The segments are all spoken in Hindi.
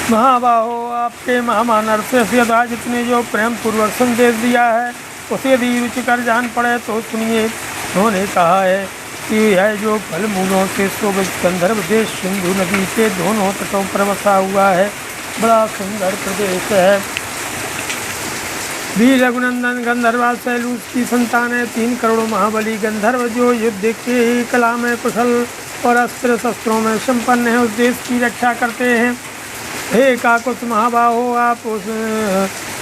महाबाहो, आपके महामानर से यदाजित ने जो प्रेम पूर्वक संदेश दिया है उसे यदि रुचिकर जान पड़े तो सुनिए। उन्होंने कहा है कि यह जो फल मूलों से शोभित गंधर्व देश सिंधु नदी के दोनों तटों पर बसा हुआ है, बड़ा सुंदर प्रदेश है। वीर रघुनंदन गंधर्वा सैलूस की संतान है। 3 करोड़ महाबली गंधर्व जो युद्ध की कला में कुशल और अस्त्र शस्त्रों में संपन्न है, उस देश की रक्षा करते हैं। हे काकुत महाबाहो, आप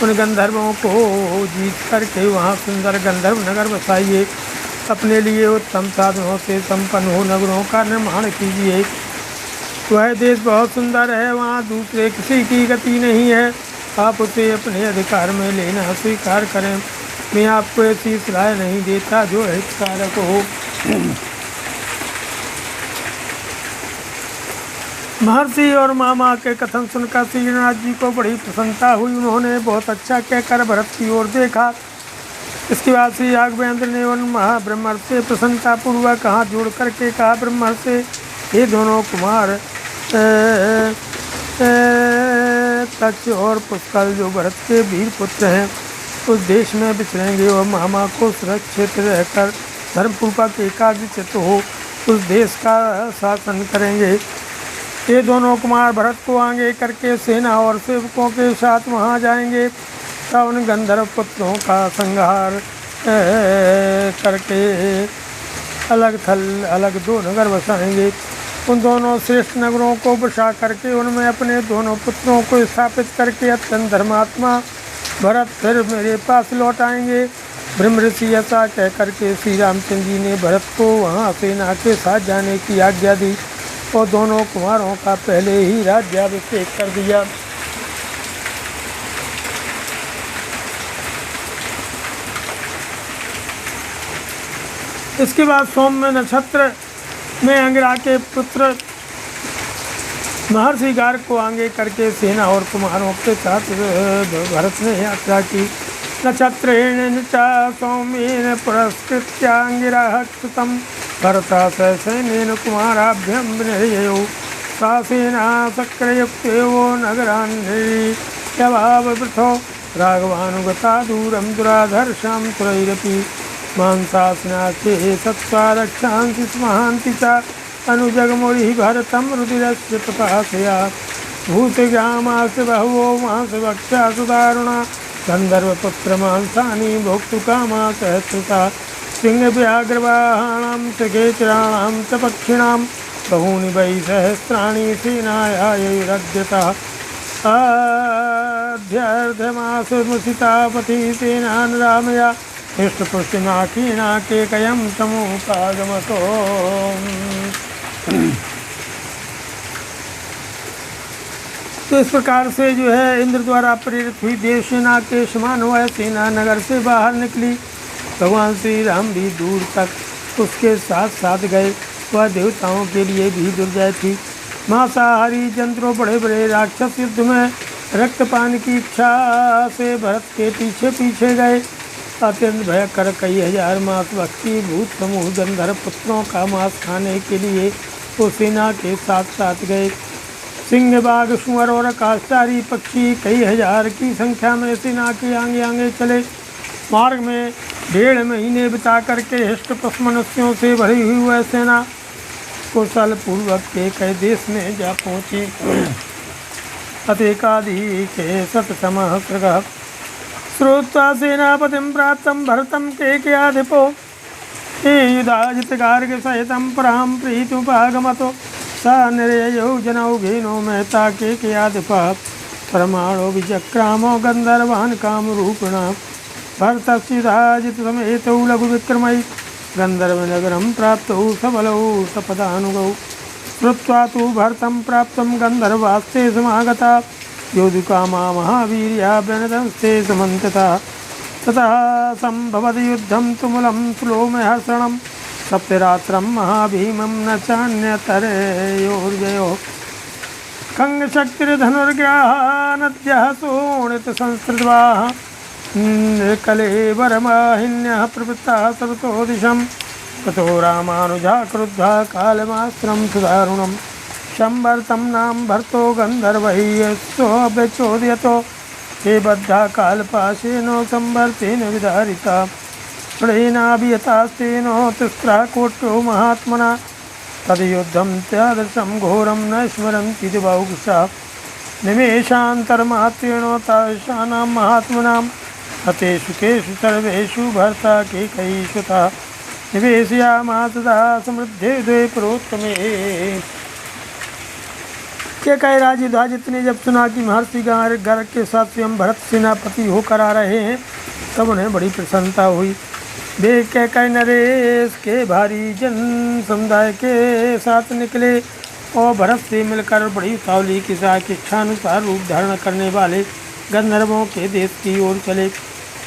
उन गंधर्वों को जीत करके वहाँ सुंदर गंधर्व नगर बसाइए। अपने लिए उत्तम साधनों से संपन्न हो नगरों का निर्माण कीजिए। वह देश बहुत सुंदर है, वहाँ दूसरे किसी की गति नहीं है। आप उसे अपने अधिकार में लेना स्वीकार करें। मैं आपको ऐसी सलाह नहीं देता जो हितकारक हो। महर्षि और मामा के कथन सुनकर श्रीनाथ जी को बड़ी प्रसन्नता हुई। उन्होंने बहुत अच्छा कहकर भरत की ओर देखा। इसके बाद श्री राघवेंद्र ने उन महाब्रह्मर्ष से प्रसन्नतापूर्वक हाथ जोड़ करके कहा, ब्रह्मर्ष से ये दोनों कुमार तक्ष और पुष्कल जो भरत के वीर पुत्र हैं, उस देश में विचरेंगे और मामा को सुरक्षित रहकर धर्मपूर्वक एकाग्रचित्त हो उस देश का शासन करेंगे। ये दोनों कुमार भरत को आगे करके सेना और सेवकों के साथ वहाँ जाएंगे। तब उन गंधर्व पुत्रों का संहार करके अलग 2 नगर बसाएंगे। उन दोनों श्रेष्ठ नगरों को बसा करके उनमें अपने दोनों पुत्रों को स्थापित करके अत्यंत धर्मात्मा भरत फिर मेरे पास लौट आएंगे। ब्रह्म ऋषि ऐसा कह करके श्री रामचंद्र जी ने भरत को वहाँ सेना के साथ जाने की आज्ञा दी और दोनों कुमारों का पहले ही राज्याभिषेक कर दिया। इसके बाद सौम्य नक्षत्र में अंगिरा के पुत्र महर्षि गार्ग को आगे करके सेना और कुमारों के साथ भरत ने यात्रा की। नक्षत्रेण च सौम्येन पुरस्कृत्यांगिरा कृतं भरता सैन्येन कुमाराभ्यं विनिर्ययो सा सेना शक्रयुक्तो नगरान्यवावृथो राघवानुगता दूरं दुराधर्षां तुरैरपि मांसास्नाचे सत्त्वा रक्षांसि स्महान्ति च अनुजगमुरि भरतं रुधिरस्य प्रकाशया भूतिग्रामास्य बहवो मांसभक्षा सुदारुणा गन्धर्वपुत्र मांसानि भोक्तुकामा सहस्रता सिंहव्याघ्रवाहाणां च खेचराणां च पक्षिणां बहूनि वै सहस्राणि सेनायायुरद्यतः अध्यर्धमासुमुसितापति सेनान् रामया हृष्टपुष्टिनाकीनाकेकयं समुपागमतो। तो इस प्रकार से जो है इंद्र द्वारा प्रेरित हुई देवसेना के समान वह सेना नगर से बाहर निकली। भगवान श्री राम भी दूर तक उसके साथ साथ गए। वह देवताओं के लिए भी दुर्जय थी। मांसाहारी जंतरों बड़े बड़े राक्षस युद्ध में रक्तपान की इच्छा से भरत के पीछे पीछे गए। अत्यंत भयंकर कई हजार मांस भक्षी भूत समूह गंधर्व पुत्रों का मांस खाने के लिए वो सेना के साथ साथ गए। सिंह बाघ सुअर और आकाशचारी पक्षी कई हजार की संख्या में सेना के आगे आगे चले। मार्ग में 1.5 महीने बिता करके हृष्टपुष्ट मनुष्यों से भरी हुई वह सेना कुशल पूर्वक के कई देश में जा पहुँची। अतेकाधिक शतसहस्रः श्रुत्वा सेनापतिं प्राप्तं भरतं केकयाधिपो युधाजितगार्गसहितं परां प्रीत्युपागमतो सा निर्ययो जनौघेनो मेहता केकयाधिपः परमाणो विचक्रामो गन्धर्वान् कामरूपिणः भरतस्युधाजितसमेतौ लघुविक्रमै गन्धर्वनगरं प्राप्तौ सबलौ सपदानुगौ श्रुत्वा तु भरतं प्राप्तं गन्धर्वास्ते समागता योधुकामा महावीर्या प्रणतस्ते समन्तता ततः सम्भवति युद्धं तुमुलं सुलोमहर्षणं सप्तरात्रं महाभीमं न चान्यतरेयोर्जयो खङ्गशक्तिर्धनुर्ग्राहा नद्यः शोणितसंस्कृतवाः कलेवरमाहिन्यः प्रवृत्ताः सर्वतो दिशं ततो रामानुजा क्रुद्धः कालमास्त्रं सुदारुणं संवर्तं नाम भर्तो गंधर्वैः सोऽभ्यचोदयतो हे बद्धा कालपाशेनो संवर्तेन विदारिता प्रणेनाभियतास्तेनो तिस्रः कोट्यो महात्मना तद्युद्धं त्यादृशं घोरं न स्मरन्ति दिवौषा निमेषान्तरमात्रेण तादृशानां महात्मनां हतेषु केषु सर्वेषु भर्ता केकयीषुतः निवेशयामास तदा समृद्धे द्वे पुरोत्तमे। केकई राजयुद्धाजित ने जब सुना कि महर्षि गर्ग के साथ स्वयं भरत सेनापति होकर आ रहे हैं तब उन्हें बड़ी प्रसन्नता हुई। वे केकई नरेश के भारी जन समुदाय के साथ निकले और भरत से मिलकर बड़ी उतावली के साथ इच्छानुसार रूप धारण करने वाले गंधर्वों के देश की ओर चले।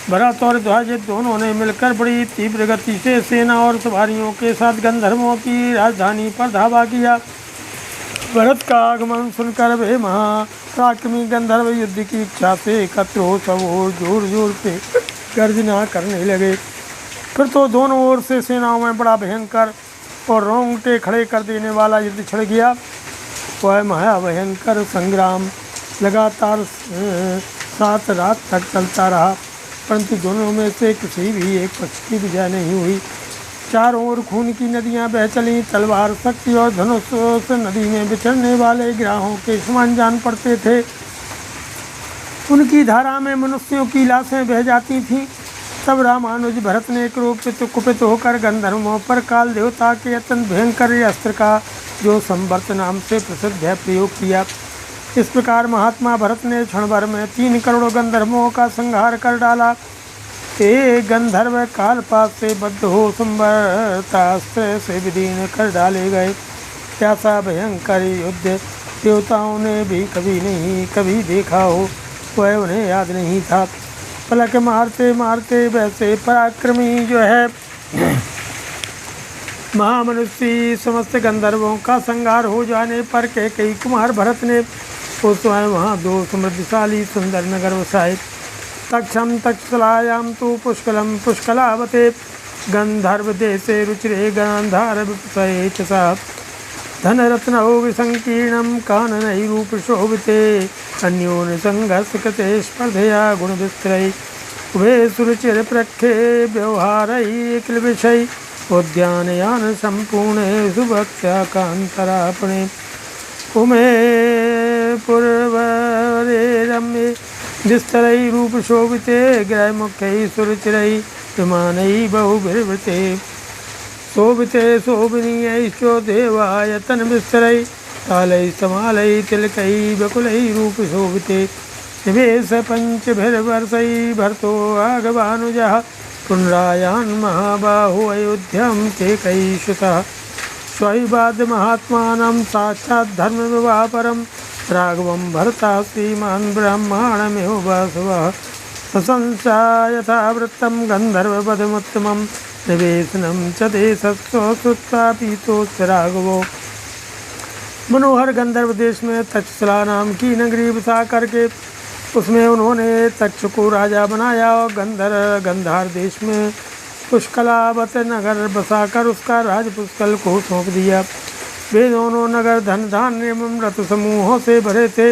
भरत और ध्वजित दोनों ने मिलकर बड़ी तीव्र गति से सेना और सवारियों के साथ गंधर्वों की राजधानी पर धावा किया। भरत का आगमन सुनकर वे महापराक्रमी गंधर्व युद्ध की इच्छा से एकत्र हो सब ओर जोर जोर से गर्जना करने लगे। फिर तो दोनों ओर से सेनाओं में बड़ा भयंकर और रोंगटे खड़े कर देने वाला युद्ध छिड़ गया। वह महाभयंकर संग्राम लगातार 7 रात तक चलता रहा, परंतु दोनों में से किसी भी एक पक्ष की विजय नहीं हुई। चारों ओर खून की नदियां बह चलीं। तलवार शक्ति और धनुष से नदी में बिछड़ने वाले ग्राहों के समान जान पड़ते थे। उनकी धारा में मनुष्यों की लाशें बह जाती थीं। तब रामानुज भरत ने कुपित होकर गंधर्वों पर काल देवता के अत्यंत भयंकर अस्त्र का जो संवर्त नाम से प्रसिद्ध है प्रयोग किया। इस प्रकार महात्मा भरत ने क्षण भर में 3 करोड़ गंधर्वों का संहार कर डाला। एक गंधर्व कालपात से बद्ध हो संवर्तास्त्र से विदीर्ण कर डाले गए। ऐसा भयंकर युद्ध देवताओं ने भी कभी देखा हो, वह उन्हें याद नहीं था। पलक मारते मारते वैसे पराक्रमी जो है महामनुष्य समस्त गंधर्वों का संहार हो जाने पर कैकेयी कुमार भरत ने उस स्वयं वहाँ 2 समृद्धशाली सुंदर नगर बसाए। तक्षम तक्षलायां तो पुष्कलम पुष्कलावते गंधर्व देशे रुचिरे गांधार विपसये च सा धनरत्नौ विसंकीर्णं काननैरूप शोभिते अन्योन संघर्ष कृते स्पर्धया गुणविस्तरै उभे सुरुचिर प्रख्ये व्यवहारै किलविषै उद्यानयान संपूर्णे सुभक्त्या कांतरापणे उमे पूर्वरे रम्ये विस्तरै रूप शोभिते ग्रहमुख्यै सुरुचिरै विमानै बहुभिर्वृते शोभिते शोभनीयैश्चो देवायतन विस्तरै तालै समालै तिलकै बकुलै रूप शोभिते निवेश पंचभिर्वर्षै भरतो आगवानुजः पुनरायान् महाबाहो अयोध्यां केकयीषुतः स्वैवाद्य महात्मानं साक्षात् धर्म विवाहपरं राघवं भरता श्रीमान् ब्रह्माणमेव वासवः सशंसा यथावृत्तं गन्धर्ववधमुत्तमं निवेशनं च देशस्व श्रुत्वा पीतोऽस्य राघवो। मनोहर गंधर्व देश में तक्षशिला नाम की नगरी बसा करके उसमें उन्होंने तक्ष को राजा बनाया और गंधार देश में पुष्कलावत नगर बसाकर उसका राज पुष्कल को सौंप दिया। वे दोनों नगर धन धान्य एवं रथ समूहों से भरे थे।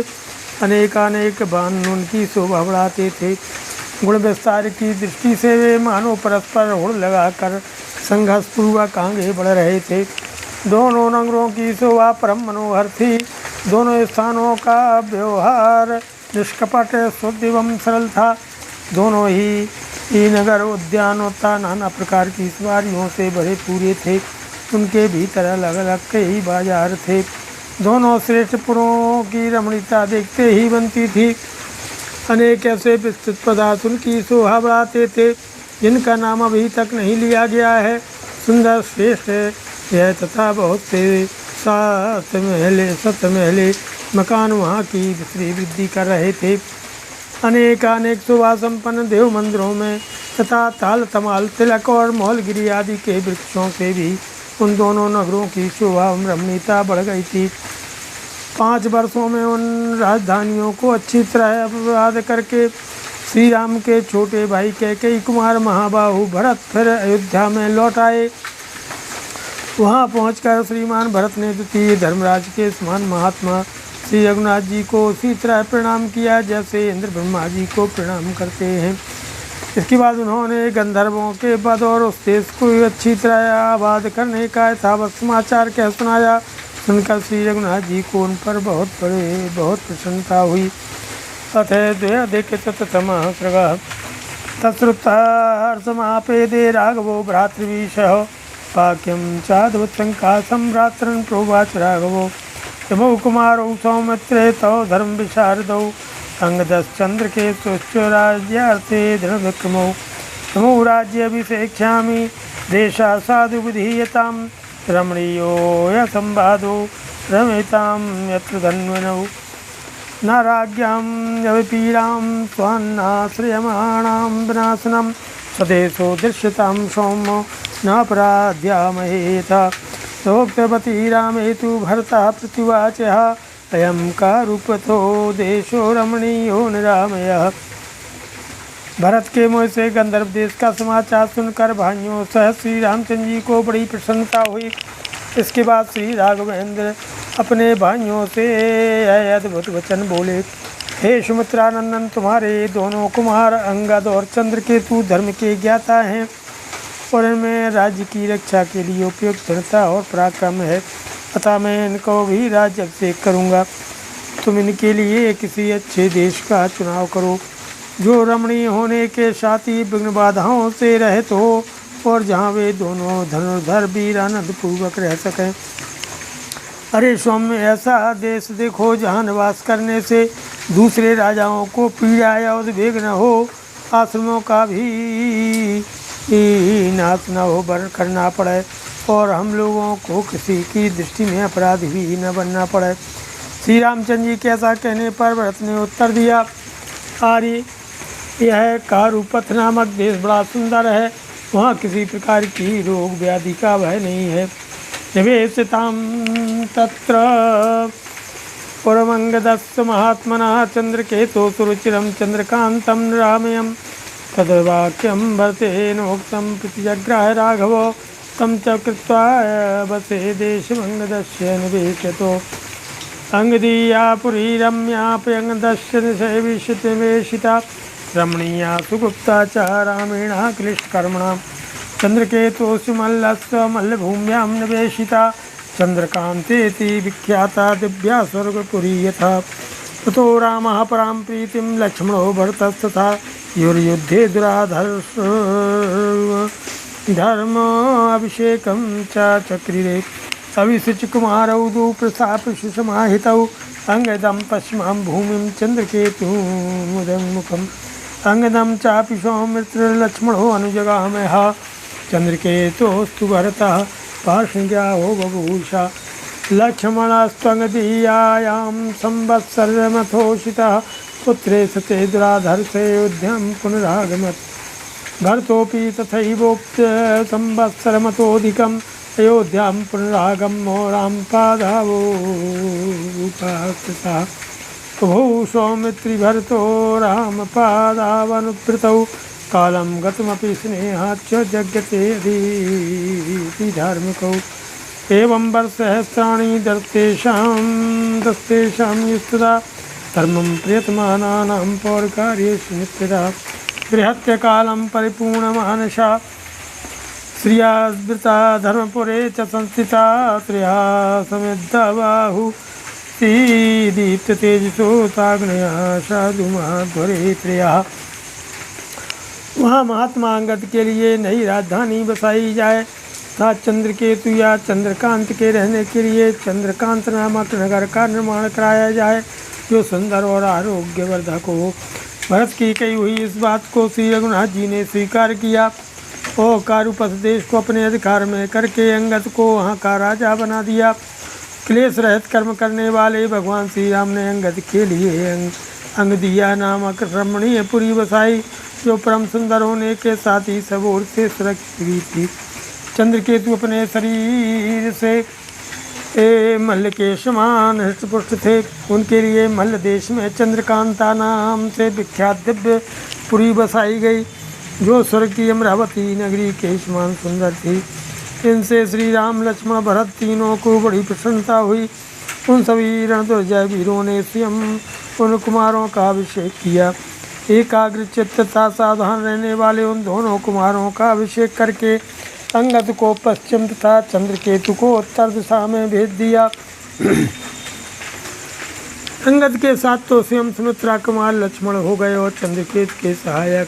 अनेकानेक बाण उनकी शोभा बढ़ाते थे। गुण विस्तार की दृष्टि से वे मानो परस्पर हुड़ लगाकर संघर्षपूर्वक आगे बढ़ रहे थे। दोनों नगरों की शोभा परम मनोहर थी। दोनों स्थानों का व्यवहार निष्कपट शुद्ध एवं सरल था। दोनों ही नगर उद्यानों नाना प्रकार की सवारियों से भरे पूरे थे। उनके भीतर अलग अलग कई बाजार थे। दोनों श्रेष्ठ पुरों की रमणीयता देखते ही बनती थी। अनेक ऐसे विस्तृत पदार्थ उनकी शोभा बढ़ाते थे जिनका नाम अभी तक नहीं लिया गया है। सुंदर श्रेष्ठ यह तथा बहुत से सत महले मकान वहाँ की विस्तृत वृद्धि कर रहे थे। अनेक शोभा संपन्न देव मंदिरों में तथा ताल तमाल तिलक और मौलगिरी आदि के वृक्षों से भी उन दोनों नगरों की शोभा रमणीयता बढ़ गई थी। 5 वर्षों में उन राजधानियों को अच्छी तरह अपवाद करके श्री राम के छोटे भाई कैकेयी कुमार महाबाहु भरत फिर अयोध्या में लौट आए। वहाँ पहुंचकर श्रीमान भरत ने द्वितीय धर्मराज के समान महात्मा श्री रघुनाथ जी को उसी तरह प्रणाम किया जैसे इंद्र ब्रह्मा जी को प्रणाम करते हैं। इसके बाद उन्होंने गंधर्वों के पद और उस देश को अच्छी तरह आबाद करने का यथावत समाचार कह सुनाया। सुनकर श्री रघुनाथ जी को उन पर बहुत प्रसन्नता हुई। अतः द्वयाधिकतमः सर्गः तत्श्रुतहर्षमापेदे राघवो भ्रातृवीशः वाक्यं चाद्भुतसङ्कासं भ्रातॄन् प्रोवाच राघवो यमौ कुमारौ सौमित्रे तौ धर्मविशारदौ अंगदश्चन्द्रकेतुश्च राज्यार्थे दृढविक्रमौ नमो राज्याभिषेक्ष्यामि देशा साधु विधीयतां रमणीयो यसंवादो रमयतां यत्र धन्वनौ न राज्ञां यविपीडां त्वान्नाश्रयमाणां विनाशनं स्वदेशो दृश्यतां सौम्यो नापराध्यामहेत सोक्तवती रामेतु भरतः प्रत्युवाचः अयं कारुपथो देशो रमणीयो निरामयः। भरत के मुँह से गंधर्व देश का समाचार सुनकर भाइयों सह श्री रामचंद्र जी को बड़ी प्रसन्नता हुई। इसके बाद श्री राघवेंद्र अपने भाइयों से अद्भुत वचन बोले। हे सुमित्रानंदन, तुम्हारे दोनों कुमार अंगद और चंद्रकेतु धर्म के ज्ञाता हैं और इनमें राज्य की रक्षा के लिए उपयुक्त दृढ़ता और पराक्रम है, अतः मैं इनको भी राज्य अभिषेक करूँगा। तुम इनके लिए किसी अच्छे देश का चुनाव करो जो रमणीय होने के साथ ही विघ्न बाधाओं से रहित हो और जहाँ वे दोनों धनुर्धर वीर आनंद पूर्वक रह सकें। अरे सौम्य, ऐसा देश देखो जहाँ निवास करने से दूसरे राजाओं को पीड़ा या उद्वेग न हो, आश्रमों का भी नाश न हो करना पड़े और हम लोगों को किसी की दृष्टि में अपराधी भी न बनना पड़े। श्री रामचंद्र जी के ऐसा कहने पर भरत ने उत्तर दिया, आर्य, यह कारुपथ नामक देश बड़ा सुंदर है, वहाँ किसी प्रकार की रोग व्याधि का भय नहीं है। निवेशितां तत्र पुरमंगदस्य महात्मनः चंद्रकेतो सुरुचिरं चंद्रकांतं निरामयम् तद्वाक्यं भरतेनोक्तं प्रतिजग्राह राघवो तं च कृत्वा वसे देशमंगदस्य निवेशतो अंगदीया पुरी रम्याप्यंगदस्य निवेशिता रमणीया सुगुप्ता च रामेण क्लिष्टकर्मणा चंद्रकेतुषु मल्लस्य मल्लभूम्यां निवेशिता चंद्रकांतेति विख्याता दिव्या स्वर्गपुरी यथा ततो रामः परां प्रीतिं लक्ष्मणो भरतस्तथा युर्युद्धे दुराधर्ष धर्म अभिषेकं च चक्रिरे अविशुच कुमारौ दौ प्रसापशु समाहितौ अंगदं पश्चिमां भूमिं चंद्रकेतुमुदमुखम् अंगदं चापि सौमित्र लक्ष्मणो अनुजगामयः चंद्रकेतोस्तु भरतः पार्श्वज्ञायो बभूषा लक्ष्मणस्त्वंगदीयायां संवत्सरमथोषितः पुत्रे सते दुराधर्षे अयोध्यां पुनरागमत् भरतोऽपि तथैवोक्त संवत्सरमतोऽधिकम् अयोध्यां पुनरागमो रामपादावोपाकृतः उभौ सौमित्री भरतो रामपादावनुप्रीतौ कालं गतमपि स्नेहाच्च जग्यते अधीति धार्मिकौ एवं वर्षसहस्राणि दस्तेषां युस्तदा धर्मं प्रियतमानानां पौरकार्येषु नित्यदा बृहत्य कालं परिपूर्णमानसा श्रिया स्मृता धर्मपुरे च संस्थिता श्रिया समिद्धा बाहु दीप्ततेजसो ताग्नया साधुमाध्वरे प्रिया। वहाँ महात्मा अंगद के लिए नई राजधानी बसाई जाए तथा चंद्रकेतु या चंद्रकांत के रहने के लिए चंद्रकांत नामक नगर का निर्माण कराया जाए जो सुंदर और आरोग्यवर्धक हो। भरत की कही हुई इस बात को श्री रघुनाथ जी ने स्वीकार किया और कारुपथ देश को अपने अधिकार में करके अंगद को वहाँ का राजा बना दिया। क्लेश रहित कर्म करने वाले भगवान श्री राम ने अंगद के लिए अंगदिया नामक रमणीयपुरी बसाई जो परम सुंदर होने के साथ ही सब ओर से सुरक्षित हुई थी। चंद्रकेतु अपने शरीर से मल्ल के समान हृष्टपुष्ट थे। उनके लिए मल्ल देश में चंद्रकांता नाम से विख्यात दिव्य पुरी बसाई गई जो स्वर्ग की अमरावती नगरी के समान सुंदर थी। इनसे श्री राम लक्ष्मण भरत तीनों को बड़ी प्रसन्नता हुई। उन सभी रणदुर्जय वीरों ने स्वयं उन कुमारों का अभिषेक किया। एकाग्र चित्त तथा सावधान रहने वाले उन दोनों कुमारों का अभिषेक करके अंगद को पश्चिम तथा चंद्रकेतु को उत्तर दिशा में भेज दिया। अंगद के साथ तो स्वयं सुमित्रा कुमार लक्ष्मण हो गए और चंद्रकेतु के सहायक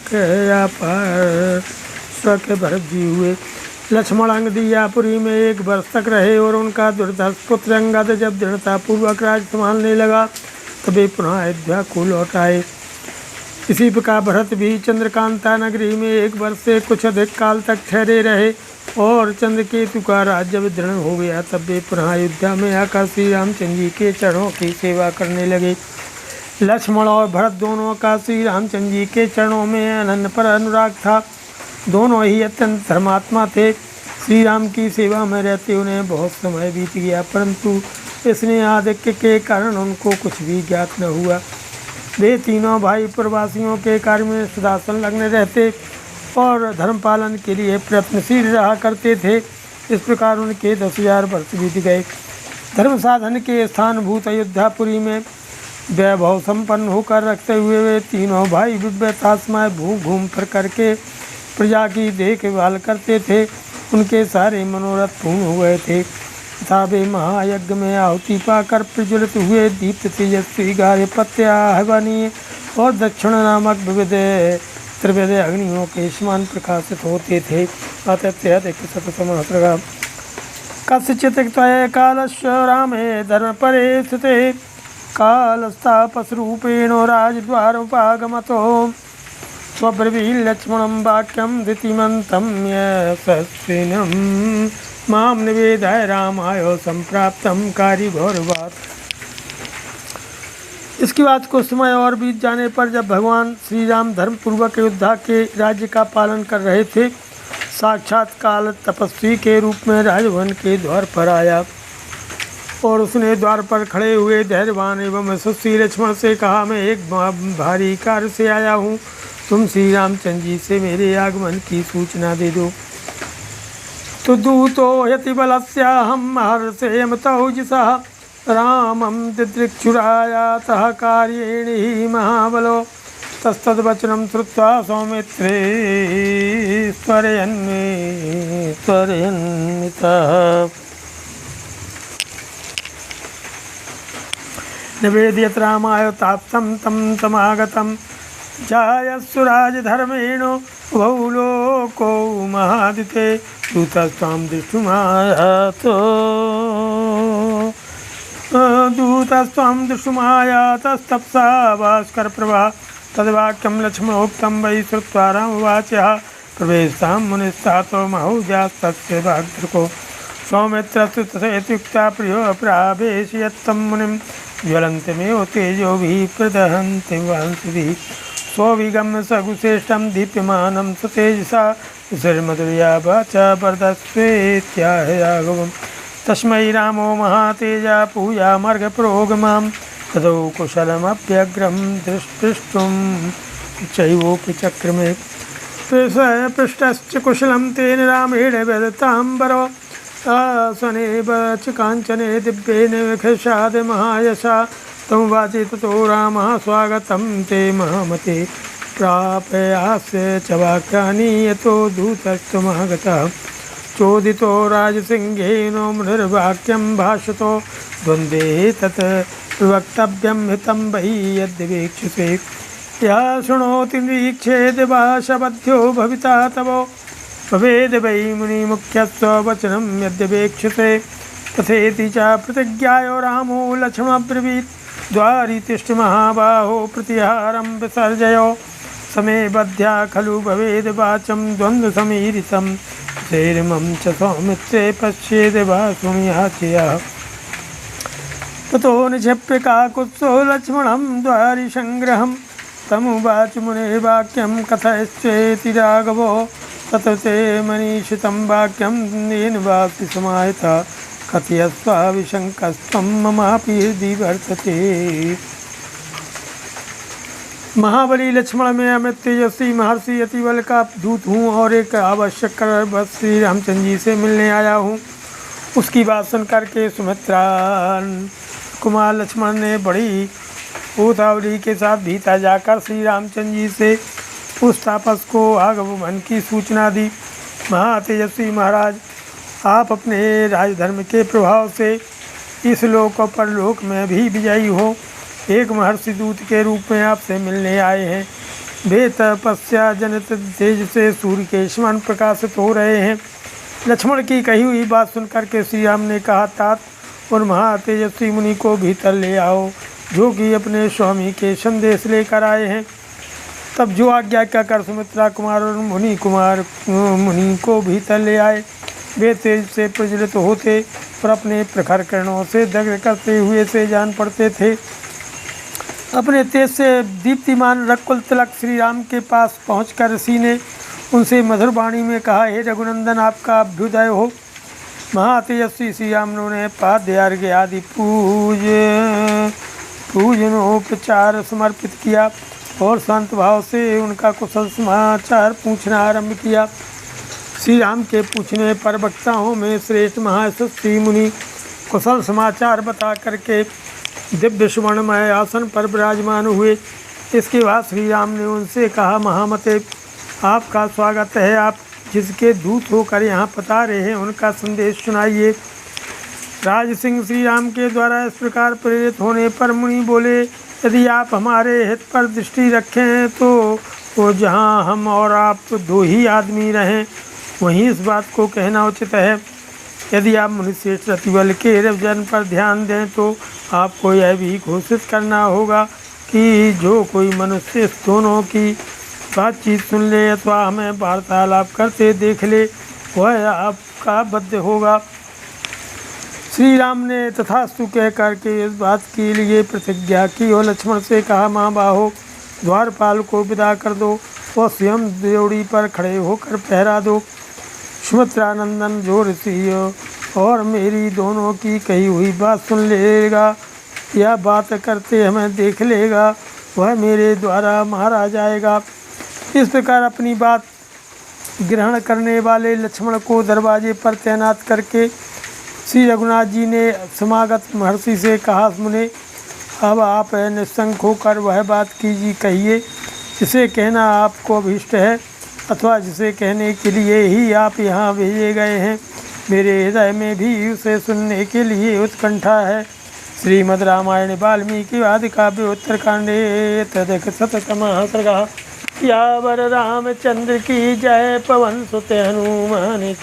के भरत जी हुए। लक्ष्मण अंगदियापुरी में 1 वर्ष तक रहे और उनका दुर्धर्ष पुत्र अंगद जब दृढ़ता पूर्वक राज संभालने लगा तभी पुनः अयोध्या को लौट आए। इसी प्रकार भरत भी चंद्रकांता नगरी में 1 वर्ष से कुछ अधिक काल तक ठहरे रहे और चंद्रकेतु का राज्य जब दृढ़ हो गया तब वे पुनः अयोध्या में आकर श्री रामचंद्र जी के चरणों की सेवा करने लगे। लक्ष्मण और भरत दोनों का श्री रामचंद्र जी के चरणों में अनन्य पर अनुराग था। दोनों ही अत्यंत धर्मात्मा थे। श्री राम की सेवा में रहते उन्हें बहुत समय बीत गया, परंतु इसने आधिक्य के कारण उनको कुछ भी ज्ञात न हुआ। वे तीनों भाई प्रवासियों के कार्य में सदा संलग्न रहते और धर्म पालन के लिए प्रयत्नशील रहा करते थे। इस प्रकार उनके 10,000 वर्ष बीत गए। धर्म साधन के स्थानभूत अयोध्यापुरी में वैभव संपन्न होकर रखते हुए वे तीनों भाई विव्यतासमय घूम फिर करके प्रजा की देखभाल करते थे। उनके सारे मनोरथ पूर्ण हो गए थे तथा वे महायज्ञ में आहुति पाकर प्रज्वलित हुए दीप्त तेजस्वी गार्हपत्य आहवनीय और दक्षिण नामक विविध त्रिविध अग्नियों के समान प्रकाशित होते थे। अत्यधिक सतसमहस्रगा कस्यचित् त्वया कालस्य रामे धर्मपरे स्थिते कालस्तापसरूपेण राजद्वारोपागमतो स्वब्रवील्लक्ष्मणं वाक्यं धृतिमन्तं यशस्विनं मां निवेदय रामाय संप्राप्तं कार्यगौरवात्। इसके बाद कुछ समय और बीत जाने पर जब भगवान श्री राम धर्म पूर्वक अयोध्या के राज्य का पालन कर रहे थे, साक्षात काल तपस्वी के रूप में राजभवन के द्वार पर आया और उसने द्वार पर खड़े हुए धैर्यवान एवं यशस्वी लक्ष्मण से कहा, मैं एक भारी कार्य से आया हूँ, तुम श्री रामचंद्र जी से मेरे आगमन की सूचना दे दो। तो दूतो यति बलस्याहं हर्षेमतौजसः रामं दिदृक्षुरायातः कार्येण हि महाबलो तस्तद्वचनं श्रुत्वा सौमित्रे त्वरयन्वितः निवेदयत् रामाय ताप्तं तं समागतं जायस्सुराजधर्मेण उभौ लोको महादिते दूतस्त्वां दृष्टुमायातस्तप्सा भास्करप्रभा तद्वाक्यं लक्ष्मणोक्तं वै श्रुत्वा रामवाचः प्रवेशतां मुनिस्तातो महौजास्तस्य वाग्दृको सौमित्रस्तु तथेत्युक्ता प्रियो प्रावेशयत्तं मुनिं ज्वलन्तमेव तेजोभिः प्रदहन्ति वांसिभिः स्वविगम्य सगुश्रेष्ठं दीप्यमानं सतेजसा श्रीमधुर्या वाचा वरदस्वेत्याह राघवम् तस्मै रामो महातेजा पूजामर्घपुरोगमां तदौ कुशलमप्यग्रं दृष्टुं चैवोपि चक्रमे पृष्टश्च कुशलं तेन रामेण वेदताम्बरो आसने च काञ्चने दिव्येन विखशाद महायशा तं वाचि ततो रामः स्वागतं ते महामते प्रापयास्य च वाक्यानि यतो दूतस्तमागतः चोदितो राजसिंहेन मुनिर्वाक्यं भाषतो द्वन्द्वे तत् वक्तव्यं हितं वै यद्वीक्षसे या शृणोति निरीक्षेद् भाषबद्धो भविता तवो भवेद् वै मुनिमुख्यस्व वचनं यद्वीक्षसे तथेति च प्रतिज्ञायो रामो लक्ष्मणब्रवीत् द्वारि तिष्ठ महाबाहो प्रतिहारं विसर्जयो समे बध्या खलु भवेद् वाचं द्वन्द्वसमीरितं शैर्मं च सौमित्रे पश्येद् वासुमियाचयः ततो निक्षिप्य काकुत्सो लक्ष्मणं द्वारि संग्रहं तमुवाच मुनिर्वाक्यं कथयश्चेति राघवो तत ते मनीषितं वाक्यं येन वापि समाहितः कथयस्वाविशङ्कस्त्वं ममापि हृदि वर्तते। महाबली लक्ष्मण में अमित तेजस्वी महर्षि अतिबल का दूत हूँ और एक आवश्यक कर बस श्री रामचंद्र जी से मिलने आया हूँ। उसकी बात सुन करके सुमित्रा कुमार लक्ष्मण ने बड़ी उतावली के साथ भीतर जाकर श्री रामचंद्र जी से उस तापस को आगमन की सूचना दी। महातेजस्वी महाराज, आप अपने राजधर्म के प्रभाव से इस लोक और परलोक में भी विजयी हो। एक महर्षि दूत के रूप में आपसे मिलने आए हैं। वे तपस्या जनित तेज से सूर्य के समान प्रकाशित हो रहे हैं। लक्ष्मण की कही हुई बात सुनकर के श्री राम ने कहा, तात और महातेजस्वी मुनि को भीतर ले आओ, जो कि अपने स्वामी के संदेश लेकर आए हैं। तब जो आज्ञा कर सुमित्रा कुमार और मुनि को भीतर ले आए। वे तेज से प्रज्वलित होते और अपने प्रखर किरणों से दग्ध करते हुए से जान पड़ते थे। अपने तेज से दीप्तिमान रकुल तिलक श्री राम के पास पहुंचकर ऋषि ने उनसे मधुर वाणी में कहा, हे रघुनंदन, आपका अभ्युदय हो। महातेजस्वी श्री राम ने पाद्य अर्घ्य आदि पूजनोपचार समर्पित किया और शांत भाव से उनका कुशल समाचार पूछना आरंभ किया। श्री राम के पूछने पर वक्ताओं में श्रेष्ठ महर्षि मुनि कुशल समाचार बता करके दिव्य सुवर्णमय आसन पर विराजमान हुए। इसके बाद श्री राम ने उनसे कहा, महामते, आपका स्वागत है। आप जिसके दूत होकर यहाँ पधारे हैं उनका संदेश सुनाइए। राज सिंह श्री राम के द्वारा इस प्रकार प्रेरित होने पर मुनि बोले, यदि आप हमारे हित पर दृष्टि रखें तो वो जहाँ हम और आप दो ही आदमी रहें वहीं इस बात को कहना उचित है। यदि आप मुनिश्रेष्ठ रतिबल के रवजन पर ध्यान दें तो आपको यह भी घोषित करना होगा कि जो कोई मनुष्य इस दोनों की बातचीत सुन ले अथवा हमें वार्तालाप करते देख ले वह आपका बद्ध होगा। श्री राम ने तथास्तु कह करके इस बात के लिए प्रतिज्ञा की और लक्ष्मण से कहा, महाबाहो, द्वारपाल को विदा कर दो और स्वयं द्योड़ी पर खड़े होकर पहरा दो। सुमित्रानंदन जो ऋषि और मेरी दोनों की कही हुई बात सुन लेगा या बात करते हमें देख लेगा वह मेरे द्वारा मारा जाएगा। इस प्रकार अपनी बात ग्रहण करने वाले लक्ष्मण को दरवाजे पर तैनात करके श्री रघुनाथ जी ने समागत महर्षि से कहा, मुने, अब आप निस्संक होकर वह बात कहिए जिसे कहना आपको अभीष्ट है अथवा जिसे कहने के लिए ही आप यहाँ भेजे गए हैं। मेरे हृदय में भी उसे सुनने के लिए उत्कंठा है। श्रीमद् रामायण वाल्मीकि आदि काव्य उत्तरकांडे तदकशततमः सर्गः। यावर रामचंद्र की जय, पवन सुत हनुमान